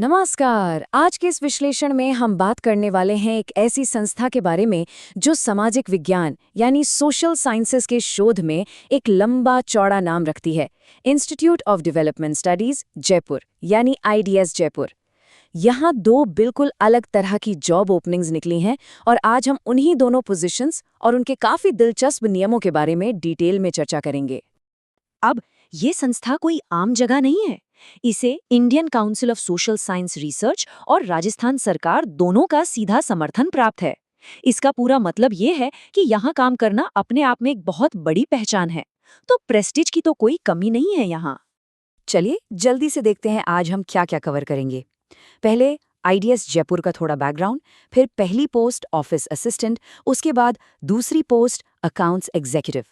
नमस्कार। आज के इस विश्लेषण में हम बात करने वाले हैं एक ऐसी संस्था के बारे में जो सामाजिक विज्ञान यानी सोशल साइंसेस के शोध में एक लंबा चौड़ा नाम रखती है। Institute of development studies Jaipur यानी आईडीएस जयपुर। यहाँ दो बिल्कुल अलग तरह की जॉब ओपनिंग्स निकली हैं और आज हम उन्हीं दोनों पोजीशंस और उनके काफी दिलचस्प नियमों के बारे में डिटेल में चर्चा करेंगे। अब ये संस्था कोई आम जगह नहीं है। इसे Indian council of social science research और राजस्थान सरकार दोनों का सीधा समर्थन प्राप्त है। इसका पूरा मतलब ये है कि यहाँ काम करना अपने आप में एक बहुत बड़ी पहचान है, तो प्रेस्टीज की तो कोई कमी नहीं है यहाँ। चलिए जल्दी से देखते हैं आज हम क्या क्या कवर करेंगे। पहले आईडीएस जयपुर का थोड़ा बैकग्राउंड, फिर पहली पोस्ट ऑफिस असिस्टेंट, उसके बाद दूसरी पोस्ट अकाउंट्स एग्जीक्यूटिव।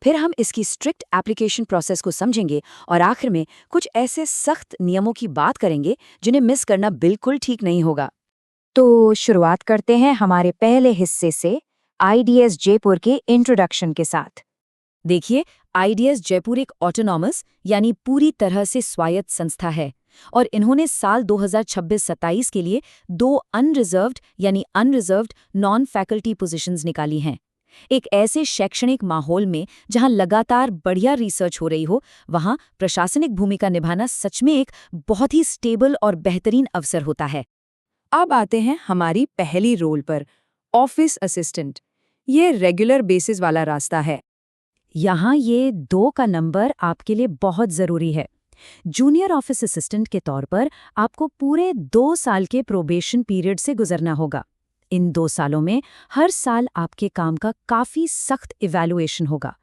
फिर हम इसकी स्ट्रिक्ट एप्लीकेशन प्रोसेस को समझेंगे और आखिर में कुछ ऐसे सख्त नियमों की बात करेंगे जिन्हें मिस करना बिल्कुल ठीक नहीं होगा। तो शुरुआत करते हैं हमारे पहले हिस्से से, आईडीएस जयपुर के इंट्रोडक्शन के साथ। देखिए, आईडीएस जयपुर एक ऑटोनॉमस यानी पूरी तरह से स्वायत्त संस्था है और इन्होंने साल 2026-27 के लिए 2 अनरिजर्व्ड यानी अनरिजर्व्ड नॉन फैकल्टी पोजीशंस निकाली हैं। एक ऐसे शैक्षणिक माहौल में जहां लगातार बढ़िया रिसर्च हो रही हो, वहां प्रशासनिक भूमिका निभाना सच में एक बहुत ही स्टेबल और बेहतरीन अवसर होता है। अब आते हैं हमारी पहली रोल पर, ऑफिस असिस्टेंट। ये रेगुलर बेसिस वाला रास्ता है। यहाँ ये 2 का नंबर आपके लिए बहुत ज़रूरी है। जूनियर ऑफिस असिस्टेंट के तौर पर आपको पूरे 2 साल के प्रोबेशन पीरियड से गुजरना होगा। इन 2 सालों में हर साल आपके काम का काफ़ी सख्त इवैल्यूएशन होगा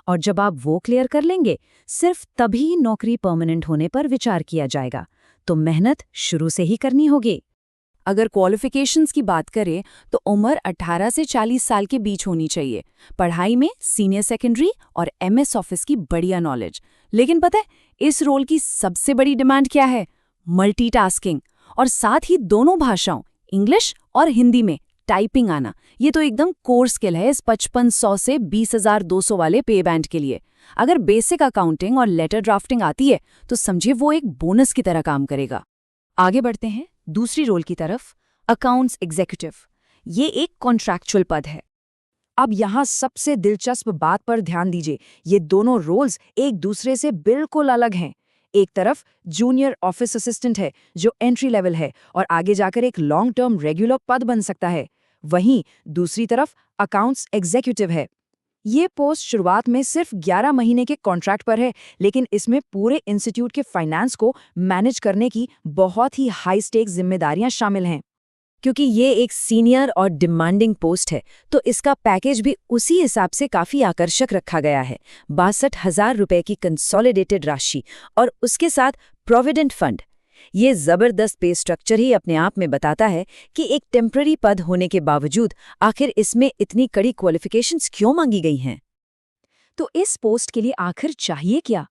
और जब आप वो क्लियर कर लेंगे, सिर्फ तभी नौकरी परमानेंट होने पर विचार किया जाएगा। तो मेहनत शुरू से ही करनी होगी। अगर क्वालिफिकेशंस की बात करें तो उम्र 18 से 40 साल के बीच होनी चाहिए। पढ़ाई में सीनियर सेकेंडरी और एमएस ऑफिस की बढ़िया नॉलेज। लेकिन पता है इस रोल की सबसे बड़ी डिमांड क्या है? मल्टीटास्किंग और साथ ही दोनों भाषाओं इंग्लिश और हिंदी में टाइपिंग आना। ये तो एकदम कोर स्किल है इस 5500 से 20,200 वाले पे बैंड के लिए। अगर बेसिक अकाउंटिंग और लेटर ड्राफ्टिंग आती है तो समझिए वो एक बोनस की तरह काम करेगा। आगे बढ़ते हैं दूसरी रोल की तरफ, अकाउंट्स एग्जीक्यूटिव। ये एक कॉन्ट्रैक्चुअल पद है। अब यहाँ सबसे दिलचस्प बात पर ध्यान दीजिए, ये दोनों रोल्स एक दूसरे से बिल्कुल अलग हैं। एक तरफ जूनियर ऑफिस असिस्टेंट है जो एंट्री लेवल है और आगे जाकर एक लॉन्ग टर्म रेगुलर पद बन सकता है। वहीं दूसरी तरफ अकाउंट्स एग्जीक्यूटिव है। ये पोस्ट शुरुआत में सिर्फ 11 महीने के कॉन्ट्रैक्ट पर है, लेकिन इसमें पूरे इंस्टीट्यूट के फाइनेंस को मैनेज करने की बहुत ही हाई स्टेक जिम्मेदारियां शामिल हैं। क्योंकि ये एक सीनियर और डिमांडिंग पोस्ट है तो इसका पैकेज भी उसी हिसाब से काफ़ी आकर्षक रखा गया है। 62,000 रुपये की कंसोलिडेटेड राशि और उसके साथ प्रोविडेंट फंड। ये ज़बरदस्त पे स्ट्रक्चर ही अपने आप में बताता है कि एक टेम्पररी पद होने के बावजूद आखिर इसमें इतनी कड़ी क्वालिफिकेशंस क्यों मांगी गई हैं। तो इस पोस्ट के लिए आखिर चाहिए क्या?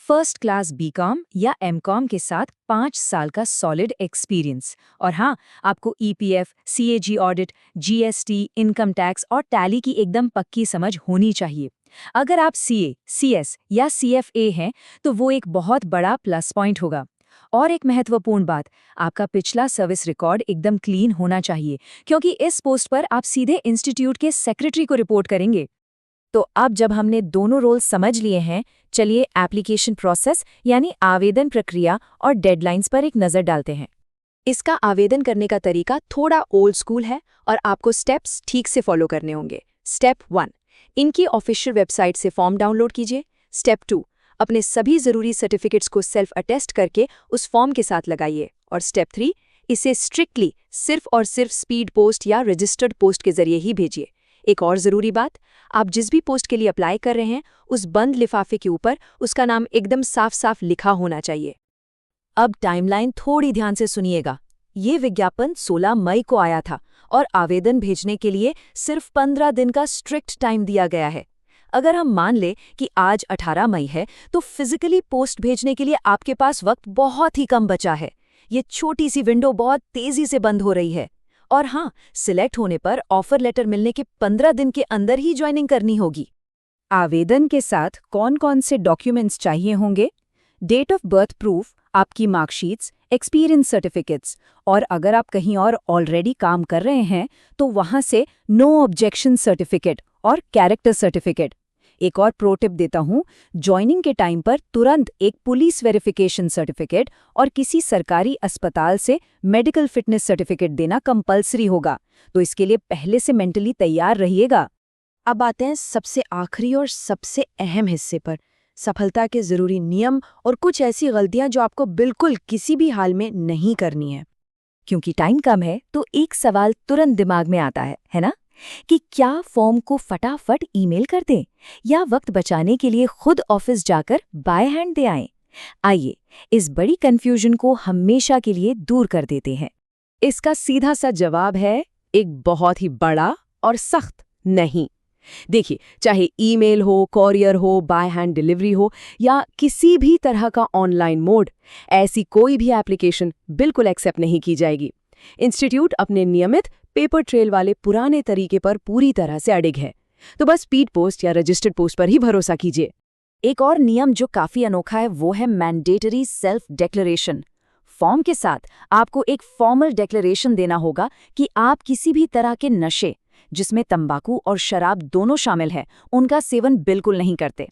फर्स्ट क्लास बीकॉम या एमकॉम के साथ 5 साल का सॉलिड एक्सपीरियंस और हाँ, आपको EPF, CAG audit, GST, income tax और टैली की एकदम पक्की समझ होनी चाहिए। अगर आप सीए, सीएस या सीएफए हैं तो वो एक बहुत बड़ा प्लस पॉइंट होगा। और एक महत्वपूर्ण बात, आपका पिछला सर्विस रिकॉर्ड एकदम क्लीन होना चाहिए, क्योंकि इस पोस्ट पर आप सीधे इंस्टीट्यूट के सेक्रेटरी को रिपोर्ट करेंगे। तो अब जब हमने दोनों रोल समझ लिए हैं, चलिए एप्लीकेशन प्रोसेस यानी आवेदन प्रक्रिया और डेडलाइंस पर एक नज़र डालते हैं। इसका आवेदन करने का तरीका थोड़ा ओल्ड स्कूल है और आपको स्टेप्स ठीक से फॉलो करने होंगे। स्टेप 1, इनकी ऑफिशियल वेबसाइट से फॉर्म डाउनलोड कीजिए। स्टेप 2, अपने सभी ज़रूरी सर्टिफिकेट्स को सेल्फ अटेस्ट करके उस फॉर्म के साथ लगाइए। और स्टेप 3, इसे स्ट्रिक्टली सिर्फ और सिर्फ स्पीड पोस्ट या रजिस्टर्ड पोस्ट के जरिए ही भेजिए। एक और ज़रूरी बात, आप जिस भी पोस्ट के लिए अप्लाई कर रहे हैं उस बंद लिफाफे के ऊपर उसका नाम एकदम साफ साफ लिखा होना चाहिए। अब टाइमलाइन थोड़ी ध्यान से सुनिएगा। ये विज्ञापन 16 मई को आया था और आवेदन भेजने के लिए सिर्फ 15 दिन का स्ट्रिक्ट टाइम दिया गया है। अगर हम मान लें कि आज 18 मई है तो फिजिकली पोस्ट भेजने के लिए आपके पास वक्त बहुत ही कम बचा है। ये छोटी सी विंडो बहुत तेज़ी से बंद हो रही है। और हाँ, सिलेक्ट होने पर ऑफर लेटर मिलने के 15 दिन के अंदर ही ज्वाइनिंग करनी होगी। आवेदन के साथ कौन कौन से डॉक्यूमेंट्स चाहिए होंगे? डेट ऑफ बर्थ प्रूफ, आपकी मार्कशीट्स, एक्सपीरियंस सर्टिफिकेट्स, और अगर आप कहीं और ऑलरेडी काम कर रहे हैं तो वहां से नो ऑब्जेक्शन सर्टिफिकेट और कैरेक्टर सर्टिफिकेट। एक और प्रो टिप देता हूं, ज्वाइनिंग के टाइम पर तुरंत एक पुलिस वेरिफिकेशन सर्टिफिकेट और किसी सरकारी अस्पताल से मेडिकल फिटनेस सर्टिफिकेट देना कंपलसरी होगा, तो इसके लिए पहले से मेंटली तैयार रहिएगा। अब आते हैं सबसे आखिरी और सबसे अहम हिस्से पर, सफलता के जरूरी नियम और कुछ ऐसी गलतियां जो आपको बिल्कुल किसी भी हाल में नहीं करनी है। क्योंकि टाइम कम है तो एक सवाल तुरंत दिमाग में आता है ना, कि क्या फॉर्म को फटाफट ईमेल कर दें या वक्त बचाने के लिए खुद ऑफिस जाकर बाय हैंड दे आएं? आइए इस बड़ी कंफ्यूजन को हमेशा के लिए दूर कर देते हैं। इसका सीधा सा जवाब है एक बहुत ही बड़ा और सख्त नहीं। देखिए, चाहे ईमेल हो, कॉरियर हो, बाय हैंड डिलीवरी हो या किसी भी तरह का ऑनलाइन मोड, ऐसी कोई भी एप्लीकेशन बिल्कुल एक्सेप्ट नहीं की जाएगी। इंस्टीट्यूट अपने नियमित पेपर ट्रेल वाले पुराने तरीके पर पूरी तरह से अडिग है, तो बस स्पीड पोस्ट या रजिस्टर्ड पोस्ट पर ही भरोसा कीजिए। एक और नियम जो काफी अनोखा है वो है मैंडेटरी सेल्फ डिक्लेरेशन। फॉर्म के साथ आपको एक फॉर्मल डिक्लेरेशन देना होगा कि आप किसी भी तरह के नशे, जिसमें तंबाकू और शराब दोनों शामिल है, उनका सेवन बिल्कुल नहीं करते।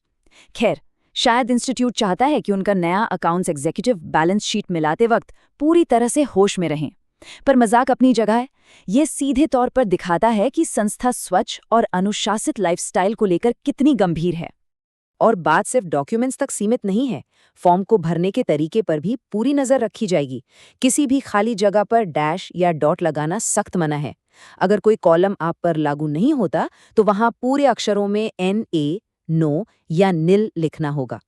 खैर, शायद इंस्टीट्यूट चाहता है कि उनका नया अकाउंट्स एग्जीक्यूटिव बैलेंस शीट मिलाते वक्त पूरी तरह से होश में रहें। पर मजाक अपनी जगह है, ये सीधे तौर पर दिखाता है कि संस्था स्वच्छ और अनुशासित लाइफस्टाइल को लेकर कितनी गंभीर है। और बात सिर्फ डॉक्यूमेंट्स तक सीमित नहीं है, फॉर्म को भरने के तरीके पर भी पूरी नजर रखी जाएगी। किसी भी खाली जगह पर डैश या डॉट लगाना सख्त मना है। अगर कोई कॉलम आप पर लागू नहीं होता तो वहां पूरे अक्षरों में NA, नो या निल लिखना होगा।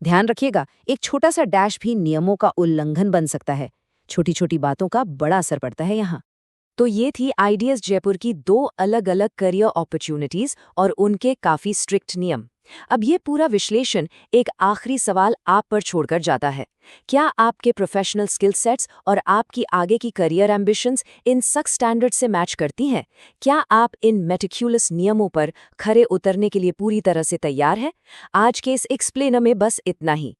ध्यान रखिएगा, एक छोटा सा डैश भी नियमों का उल्लंघन बन सकता है। छोटी छोटी बातों का बड़ा असर पड़ता है यहाँ। तो ये थी आइडियाज जयपुर की 2 अलग अलग करियर अपॉर्चुनिटीज और उनके काफी स्ट्रिक्ट नियम। अब ये पूरा विश्लेषण एक आखिरी सवाल आप पर छोड़कर जाता है। क्या आपके प्रोफेशनल स्किल सेट्स और आपकी आगे की करियर एम्बिशंस इन सख्त स्टैंडर्ड से मैच करती हैं? क्या आप इन मेटिक्युलस नियमों पर खरे उतरने के लिए पूरी तरह से तैयार हैं? आज के इस एक्सप्लेनर में बस इतना ही।